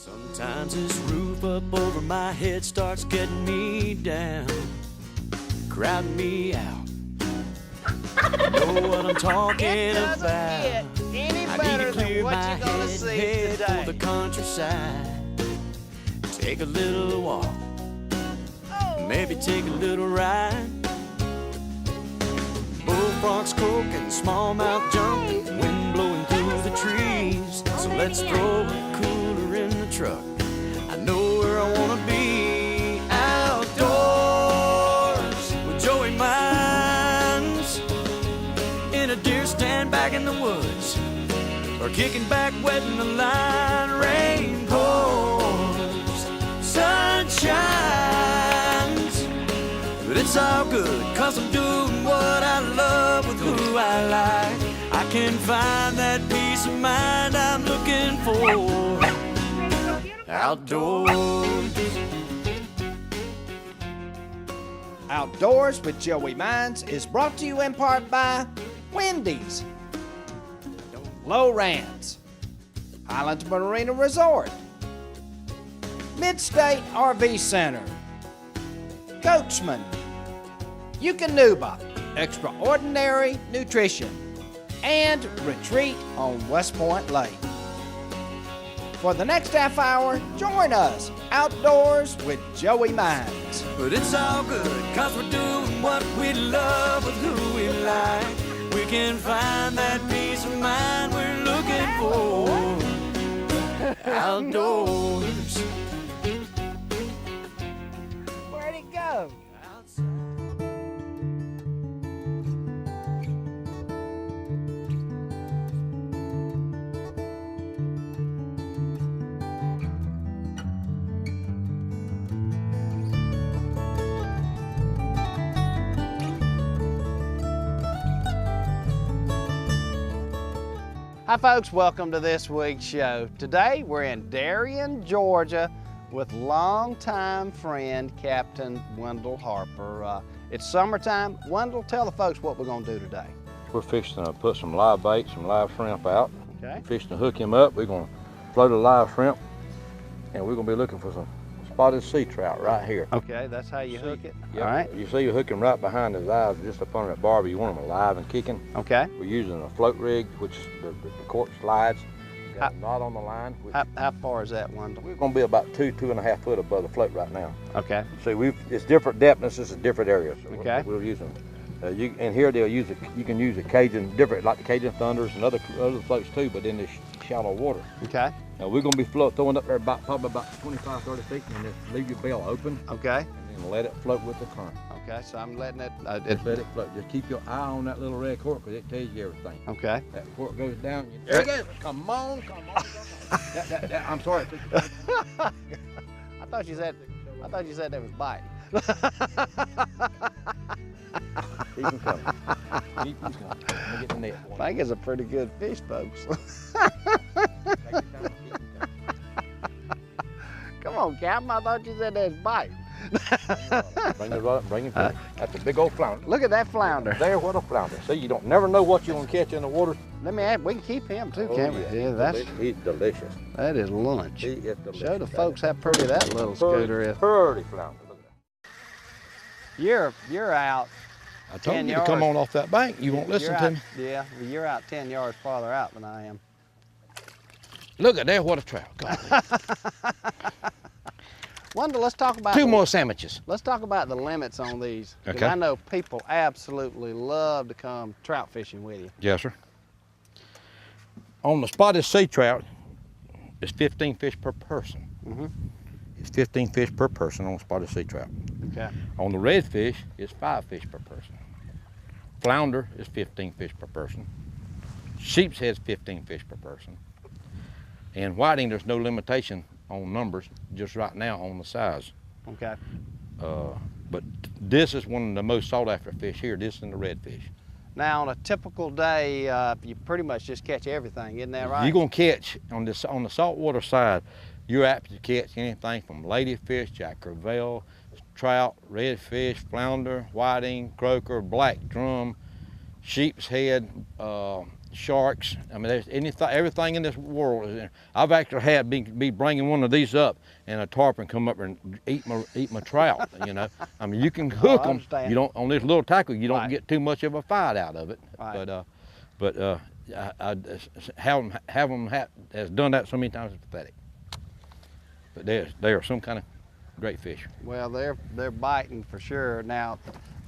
Sometimes this roof up over my head starts getting me down, crowding me out. You know what I'm talking about. Any I need better to clear than what my you're gonna head, see head today. for the countryside. Take a little walk, maybe take a little ride. Bullfrogs croaking, smallmouth jumping, wind blowing through the trees. So let's throw a cooler in the truck. I know where I wanna be, outdoors with Joey Mines, in a deer stand back in the woods, or kicking back, wetting the line. Rain pours, sun shines, but it's all good, 'cause I'm doing what I love with who I like. I can find that peace of mind I'm looking for outdoors. Outdoors with Joey Mines is brought to you in part by Wendy's, Lowrance, Highlands Marina Resort, Midstate RV Center, Coachman, Eukanuba, Extraordinary Nutrition, and Retreat on West Point Lake. For the next half hour, join us outdoors with Joey Mines. But it's all good, 'cause we're doing what we love with who we like. We can find that peace of mind we're looking for outdoors. Where'd it go? Hi folks, welcome to this week's show. Today we're in Darien, Georgia with longtime friend Captain Wendell Harper. It's summertime. Wendell, tell the folks what we're gonna do today. We're fixing to put some live bait, some live shrimp out. Okay. Fixing to hook him up. We're gonna float a live shrimp, and we're gonna be looking for some spotted sea trout right here. Okay, that's how you hook it. Yep. All right. You see you hook him right behind his eyes, just up under that barb. You want him alive and kicking. Okay. We're using a float rig, which the cork slides. Got a knot on the line. How far is that, Wendell? We're gonna be about 2.5 foot above the float right now. Okay. See, it's different depths. This is different areas. So Okay. We'll use them. And here they'll use you can use a Cajun, different like the Cajun Thunders and other floats too, but in this shallow water. Okay. Now we're gonna be throwing up there probably about 25, 30 feet, and just leave your bell open, Okay. and then let it float with the current. Okay, so I'm letting it, Just let it float. Just keep your eye on that little red cork, because it tells you everything. okay. That cork goes down. There it goes. Come on, come on. I'm sorry. I thought you said that was biting. Keep them coming. Keep them coming. Let me get the net for I think it's a pretty good fish, folks. you. Come on, Captain, I thought you said that was biting. Bring it right up, bring it back. That's a big old flounder. Look at that flounder. There, what a flounder. See, you don't never know what you're gonna catch in the water. Let me add, we can keep him too, Oh, can't we? Yeah, he's delicious. that is lunch. He is delicious. Show the folks how pretty that little scooter is. Pretty flounder. Look at that. You're out. I 10 told you to come yards. on off that bank. You won't listen You're to out- me. Yeah, well, you're out 10 yards farther out than I am. Look at there, what a trout. Come on. Wendell, let's talk about Two more sandwiches. Let's talk about the limits on these. 'Cause Okay. I know people absolutely love to come trout fishing with you. Yes, sir. On the spotted sea trout, it's 15 fish per person. Mhm. It's 15 fish per person on spotted sea trout. Okay. On the redfish, it's 5 fish per person. Flounder is 15 fish per person. Sheep's head's 15 fish per person. And whiting, there's no limitation on numbers, just right now on the size. Okay. But this is one of the most sought after fish here, this and the redfish. Now, on a typical day, you pretty much just catch everything, isn't that right? You're gonna catch, on the saltwater side, you're apt to catch anything from ladyfish, jack crevalle, trout, redfish, flounder, whiting, croaker, black drum, sheep's head, sharks. I mean, there's everything in this world is in there. I've actually had be bringing one of these up and a tarpon come up and eat my trout. You know, I mean, you can hook them. understand. You don't on this little tackle. You don't Right. get too much of a fight out of it. Right. But have them has done that so many times. It's pathetic. But they are some kind of great fish. Well, they're biting for sure. Now,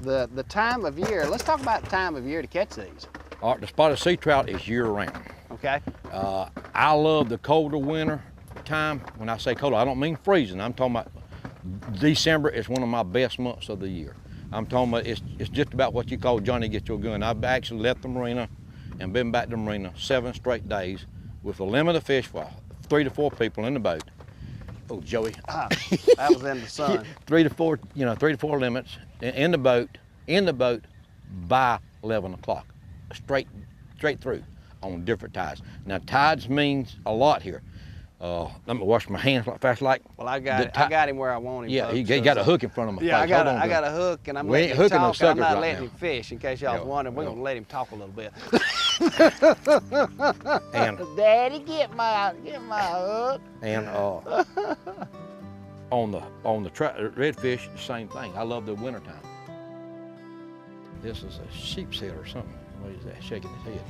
the time of year. Let's talk about the time of year to catch these. All right, the spotted sea trout is year round. Okay. I love the colder winter time. When I say colder, I don't mean freezing. I'm talking about December is one of my best months of the year. I'm talking about it's just about what you call Johnny get your gun. I've actually left the marina and been back to the marina 7 straight days with a limited fish for 3 to 4 people in the boat. Oh, Joey. That was in the sun. 3 to 4, 3 to 4 limits in the boat by 11 o'clock, straight through on different tides. Now tides means a lot here. Let me wash my hands fast like. Well, I got him where I want him. Yeah, folks, he got a hook in front of my face. Yeah, I got Hold on, a hook, and I'm We ain't letting him hooking no talk, and I'm suckers not right letting now. him fish. In case y'all was Yeah, wondering, we're yeah. gonna let him talk a little bit. And Daddy, get my hook. and on the redfish, the same thing. I love the wintertime. This is a sheep's head or something. What is that? Shaking his head.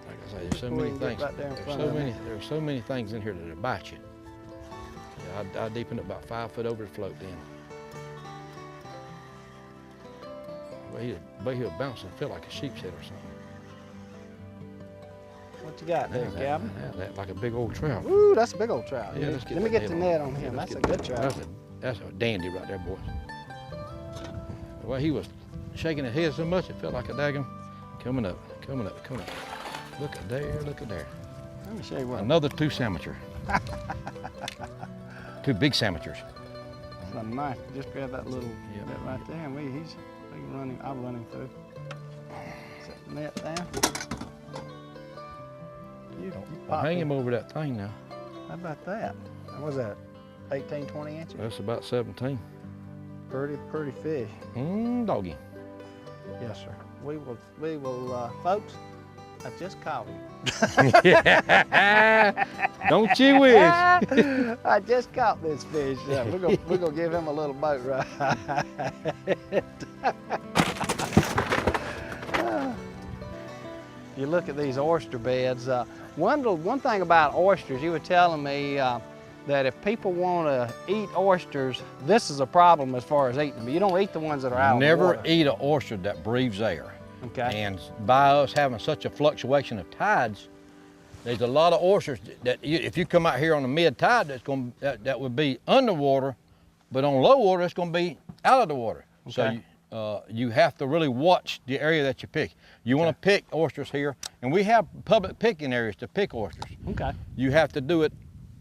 Like I say, there's so We many can get things. right there in front of me. There's so many things in here that'll bite you. Yeah, I deepened it about 5 foot over the float then. But he'll bounce and feel like a sheep's head or something. What you got there, Calvin? That like a big old trout. Ooh, that's a big old trout. Yeah, let's get Let me that get the on. net on Yeah, him. let's That's a get good that. trout. That's a dandy right there, boys. Well, he was shaking his head so much it felt like a daggum. Coming up. Look at there. Let me show you what. Another 2 sandwicher. 2 big sandwichers. That's a knife. Just grab that little Yeah. bit right there, and we can run him. I'll run him through. Set the net down. You I'll hang him over that thing now. How about that? What was that? 18, 20 inches? That's about 17. Pretty fish. Doggy. Yes, sir. We will, folks. I just caught him. Don't you wish? I just caught this fish. We're gonna give him a little boat ride. You look at these oyster beds. One thing about oysters, you were telling me that if people want to eat oysters, this is a problem as far as eating them. You don't eat the ones that are out of the Never water. eat an oyster that breathes air. Okay. And by us having such a fluctuation of tides, there's a lot of oysters that if you come out here on the mid tide, that would be underwater, but on low water, it's going to be out of the water. Okay. So you have to really watch the area that you pick. You want to pick oysters here, and we have public picking areas to pick oysters. Okay. You have to do it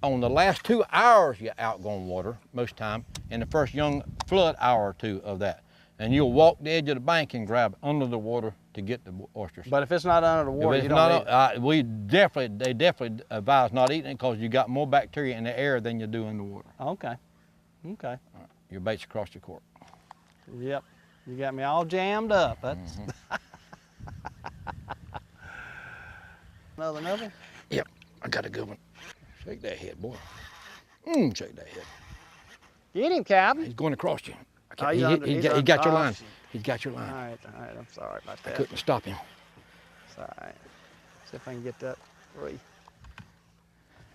on the last 2 hours you're out going water most time, and the first young flood hour or 2 of that. And you'll walk the edge of the bank and grab under the water to get the oysters. But if it's not under the water, If you it's don't eat not, it. they definitely advise not eating it because you got more bacteria in the air than you do in the water. Okay. Okay. Your bait's across the court. Yep. You got me all jammed up. That's another. Yep, I got a good one. Shake that head, boy. Shake that head. Get him, Calvin. He's going across you. Oh, he's He under- got your oh, line. shit. He's got your All line. right. I'm sorry about I that. couldn't stop him. It's all right. See if I can get that free.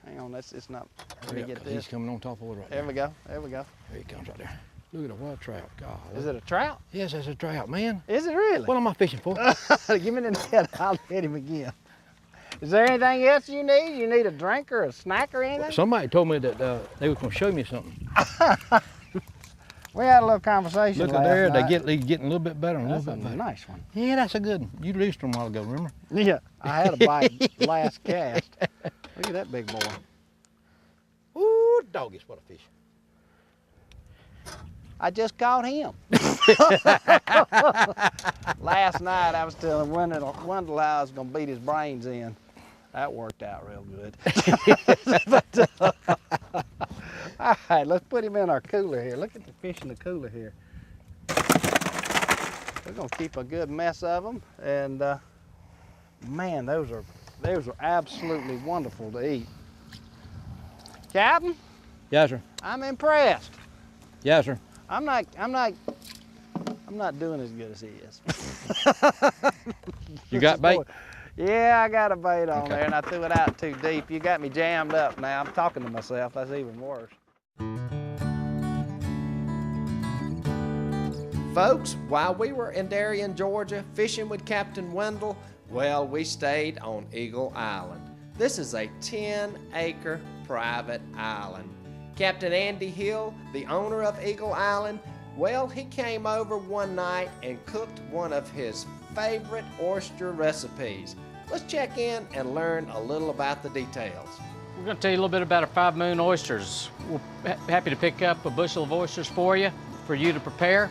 Hang on, it's not. Let me Yeah, get 'cause he's this. coming on top of it right There there. we go. There we go. There he comes right there. Look at the wild trout. God. Is it a trout? Yes, that's a trout, man. Is it really? What am I fishing for? Give me the net. I'll hit him again. Is there anything else you need? You need a drink or a snack or anything? Somebody told me that they were going to show me something. We had a little conversation. Look at last there, night. they're getting a little bit better and a That's little a bit better. nice one. Yeah, that's a good one. You released them a while ago, remember? Yeah, I had a bite last cast. Look at that big boy. Ooh, doggies, what a fish. I just caught him. Last night I was telling Wendell I was gonna beat his brains in. That worked out real good. All right, let's put him in our cooler here. Look at the fish in the cooler here. We're gonna keep a good mess of them, and Man, those are absolutely wonderful to eat. Captain, Yes, sir. I'm impressed. Yes, sir. I'm not doing as good as he is. You got bait? Yeah, I got a bait on Okay. there, and I threw it out too deep. You got me jammed up now. I'm talking to myself. That's even worse. Folks, while we were in Darien, Georgia, fishing with Captain Wendell, well, we stayed on Eagle Island. This is a 10-acre private island. Captain Andy Hill, the owner of Eagle Island, well, he came over one night and cooked one of his favorite oyster recipes. Let's check in and learn a little about the details. We're going to tell you a little bit about our 5 Moon oysters. We're happy to pick up a bushel of oysters for you to prepare.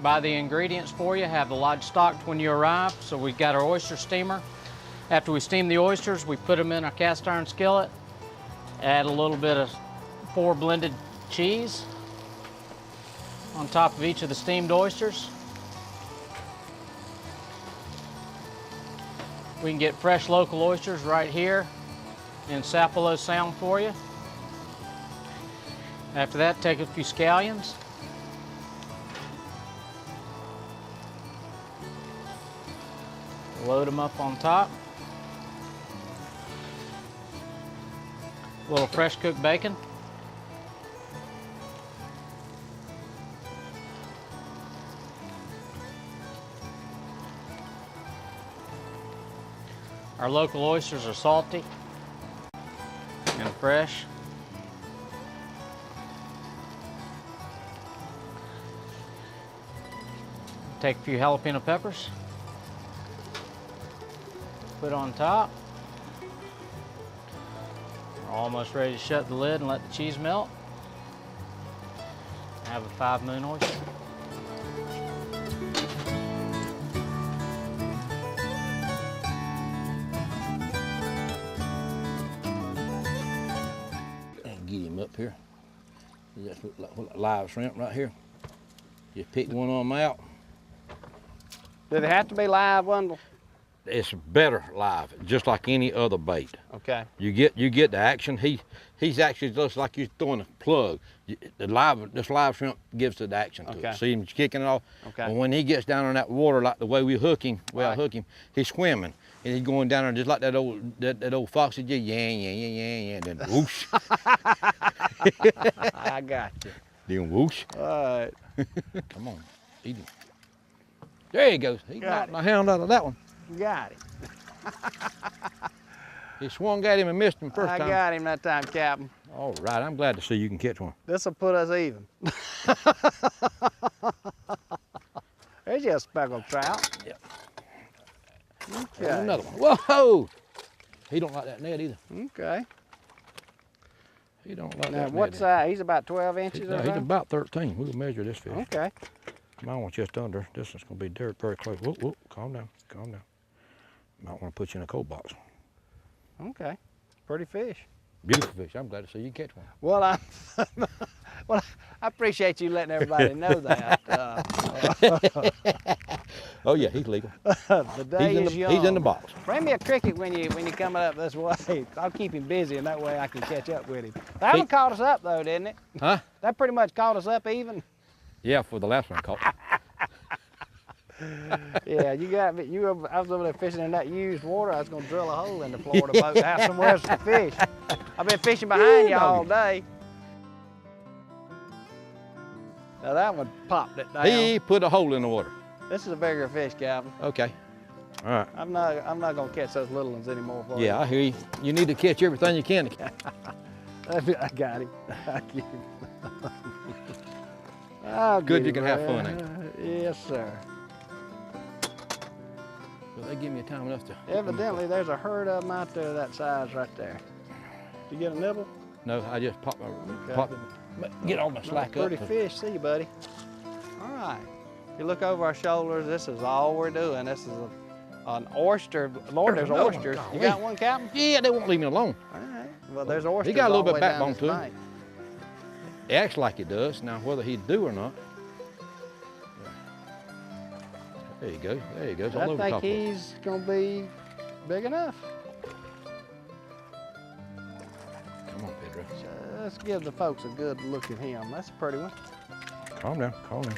Buy the ingredients for you, have the lodge stocked when you arrive. So we've got our oyster steamer. After we steam the oysters, we put them in our cast iron skillet, add a little bit of 4 blended cheese on top of each of the steamed oysters. We can get fresh local oysters right here in Sapelo Sound for you. After that, take a few scallions. Load them up on top. A little fresh cooked bacon. Our local oysters are salty and fresh. Take a few jalapeno peppers. Put on top. We're almost ready to shut the lid and let the cheese melt. Have a 5 Moon oyster. And get him up here. Just look like live shrimp right here. Just pick one of them out. Do they have to be live, Wendell? It's better live, just like any other bait. Okay. You get the action. He's actually just like you're throwing a plug. This live shrimp gives the action to Okay. it. See him kicking it off. Okay. And when he gets down in that water, like the way we hook him, Right. he's swimming and he's going down there just like that old foxy just and then whoosh. I got you. Then whoosh. All right. Come on, eat him. There he goes. He Got knocked it. my hound out of that one. Got him. He swung at him and missed him first I time. got him that time, Captain. All right, I'm glad to see you can catch one. This'll put us even. There's your speckled trout. Yep. Okay. There's another one. Whoa! He don't like that net either. Okay. He don't like Now, that what net. size? He's about 12 inches He's or something? about 13. We'll measure this fish. Okay. Mine one's just under. This one's gonna be very close. Whoop, whoop, calm down, calm down. Might want to put you in a cold box. Okay. Pretty fish. Beautiful fish. I'm glad to see you catch one. Well, I appreciate you letting everybody know that. Oh yeah, he's legal. The day is young. He's in the box. Bring me a cricket when you coming up this way. I'll keep him busy, and that way I can catch up with him. That one caught us up though, didn't it? Huh? That pretty much caught us up even. Yeah, for the last one caught. Yeah, you got me. I was over there fishing in that used water. I was gonna drill a hole in the Florida boat to have somewhere else to fish. I've been fishing behind you all day. Now that one popped it down. He put a hole in the water. This is a bigger fish, Calvin. Okay. All right. I'm not gonna catch those little ones anymore for Yeah, I hear you. You need to catch everything you can to catch. you. I got him. I get him. I'll Good get you can have him, fun, ain't man. Yes, sir. Well, they give me time enough to. Evidently, there's a herd of them out there that size right there. Did you get a nibble? No, I just popped Okay. get on my slack up. Pretty fish. See you, buddy. All right. If you look over our shoulders, this is all we're doing. This is an oyster. Lord, there's another one. oysters. You Golly. got one, Captain? Yeah, they won't leave me alone. All right. Well, there's oysters. got a little all the bit way down backbone this to him. bank. It acts like it does. Now, whether he do or not. There you go. There you go. It's all I over the think top of it. he's gonna be Big enough. Come on, Pedro. Let's give the folks a good look at him. That's a pretty one. Calm down, calm down.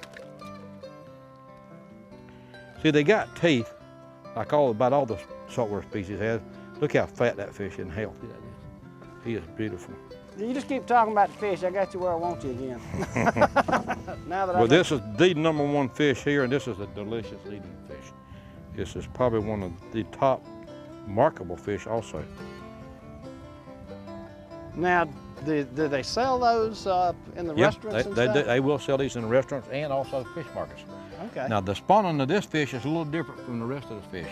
See, they got teeth, like about all the saltwater species have. Look how fat that fish is and healthy that is. He is beautiful. You just keep talking about the fish. I got you where I want you again. Now that Well, this is the #1 fish here, and this is a delicious eating fish. This is probably one of the top marketable fish also. Now, do they sell those in the restaurants and stuff? They will sell these in the restaurants and also fish markets. Okay. Now, the spawning of this fish is a little different from the rest of the fish.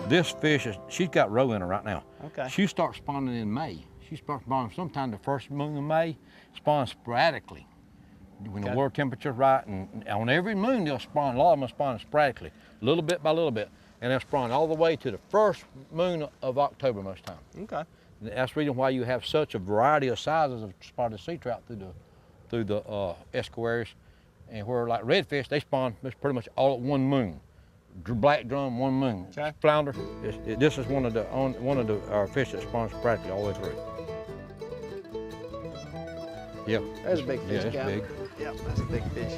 This fish, she's got roe in her right now. Okay. She starts spawning in May. She starts spawning sometime the first moon of May, spawns sporadically. When the water temperature's right, and on every moon they'll spawn, a lot of them will spawn sporadically, little bit by little bit, and they'll spawn all the way to the first moon of October most time. Okay. And that's the reason why you have such a variety of sizes of spotted sea trout through the estuaries, and where like redfish, they spawn pretty much all at one moon. Black drum, one moon. Okay. Flounder, this is one of our fish that spawns practically all the way through. Yep. There's a big fish, Yeah, it's guy. big. Yep, that's a big fish.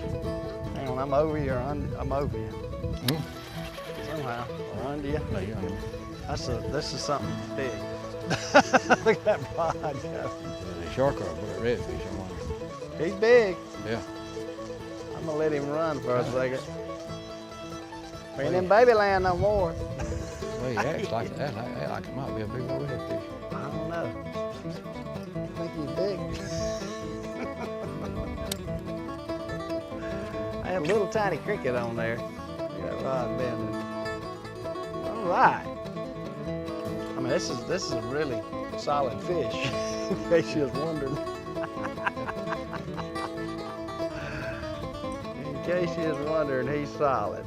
Hang on, I'm over you or I'm over you. Somehow, or under you. No, you're under. This is something big. Look at that bod. The shark or a redfish, I'm wondering. He's big. Yeah. I'm gonna let him run for a second. We ain't in babyland no more. Well, he acts like it might be a big old redfish. I don't know. I think he's big. I had a little tiny cricket on there. Look at that rod bending. All right. I mean, this is a really solid fish, in case you was wondering. In case you was wondering, he's solid.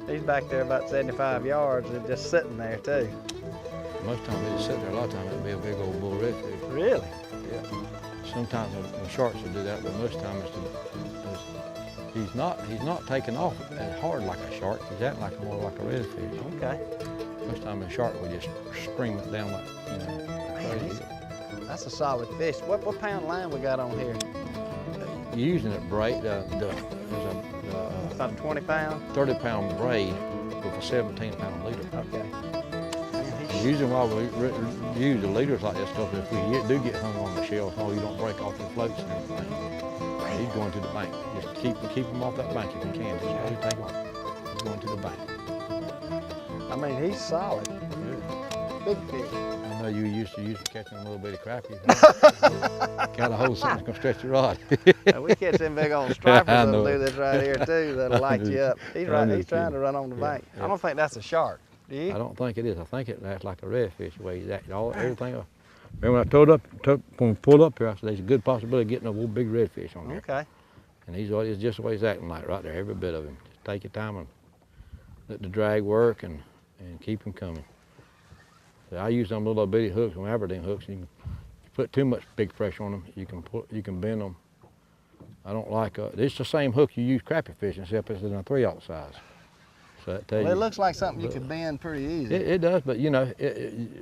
He's back there about 75 yards and just sitting there too. Most times they just sit there. A lot of times it'll be a big old bull redfish. Really? Yeah. Sometimes the sharks will do that, but most times he's not taking off as hard like a shark. He's acting like more like a redfish. Okay. Most times a shark will just stream it down like, you know, like crazy. That's a solid fish. What pound line we got on here? You're using a braid, there's About 20 pound? 30-pound braid with a 17-pound leader. Okay. Usually why we use the leaders like this stuff, if we do get hung on the shells, you don't break off the floats and everything. He's going to the bank. Just keep him off that bank if you can. Just really take him. He's going to the bank. I mean, he's solid. Big fish. I know you used to use catching a little bit of crappie. Got a hold of something that's gonna stretch your rod. Now, we catch them big old stripers I that'll know. do this right here too. That'll light you up. He's I know he's trying you. to run on the Yeah, bank. yeah. I don't think that's a shark. Do you? I don't think it is. I think it acts like a redfish the way he's acting. Everything else. Remember when when we pulled up here, I said there's a good possibility of getting a little big redfish on there. Okay. And it's just the way he's acting like right there, every bit of him. Just take your time and let the drag work and keep him coming. So I use them little bitty hooks, them Aberdeen hooks. You can put too much big pressure on them, you can bend them. I don't like, it's the same hook you use crappie fishing, except it's in a 3/0 size. So that tells Well, it you. looks like something you could bend pretty easy. It does, but you know,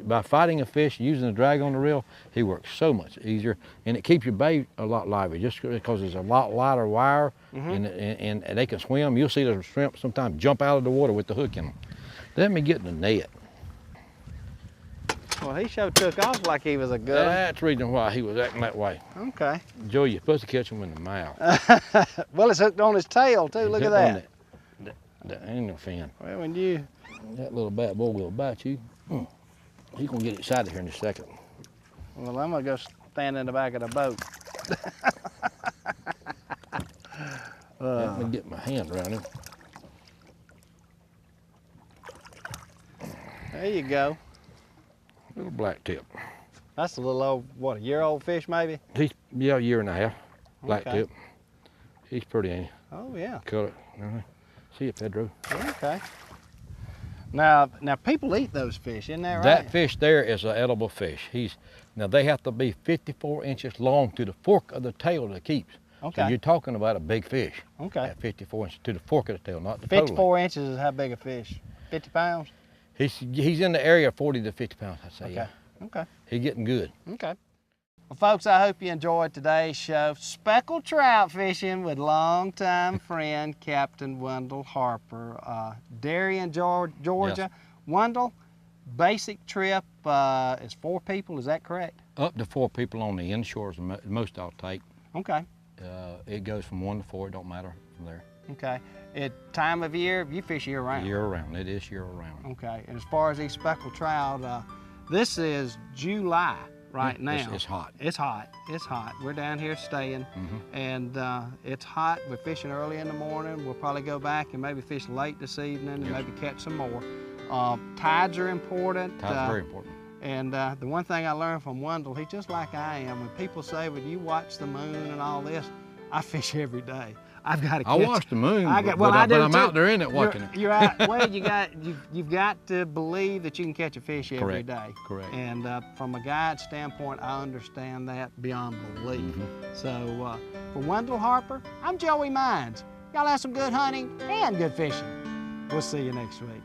by fighting a fish, using the drag on the reel, he works so much easier, and it keeps your bait a lot lively, just because it's a lot lighter wire, and they can swim. You'll see the shrimp sometimes jump out of the water with the hook in them. Let me get in the net. Well, he sure took off like he was a good one. That's the reason why he was acting that way. Okay. Joe, you're supposed to catch him in the mouth. Well, it's hooked on his tail too. Look at that. That ain't no fin. Well, That little bad boy will bite you. He's gonna get excited here in a second. well, I'm gonna go stand in the back of the boat. Let me get my hand around him. There you go. Little black tip. That's a little old, what, a year-old fish maybe? He's, yeah, a year and a half. Black Okay. tip. He's pretty, ain't he? Oh yeah. Color. See you, Pedro. Okay. Now people eat those fish, isn't that right? That fish there is an edible fish. Now they have to be 54 inches long to the fork of the tail that keeps. Okay. So you're talking about a big fish. Okay. At 54 inches to the fork of the tail, not the total. 54 inches is how big a fish? 50 pounds? He's in the area of 40 to 50 pounds, I'd say. Okay. Yeah. Okay. He's getting good. Okay. Well, folks, I hope you enjoyed today's show. Speckled trout fishing with longtime friend Captain Wendell Harper. Darien, Georgia. Yes. Wendell, basic trip is 4 people, is that correct? Up to 4 people on the inshore is the most I'll take. Okay. It goes from 1 to 4, it don't matter from there. Okay. At time of year, you fish year round? Year round, it is year round. Okay. And as far as these speckled trout, this is July right now. It's hot. It's hot. It's hot. We're down here staying, and it's hot. We're fishing early in the morning. We'll probably go back and maybe fish late this evening and maybe catch some more. Tides are important. Tide's very important. And the one thing I learned from Wendell, he's just like I am. When people say, "Well, you watch the moon and all this," I fish every day. I've got to catch. I watch the moon, but I'm out there in it watching it. You're out. Well, you've got to believe that you can catch a fish every Correct. day. Correct. And from a guide standpoint, I understand that beyond belief. So for Wendell Harper, I'm Joey Mines. Y'all have some good hunting and good fishing. We'll see you next week.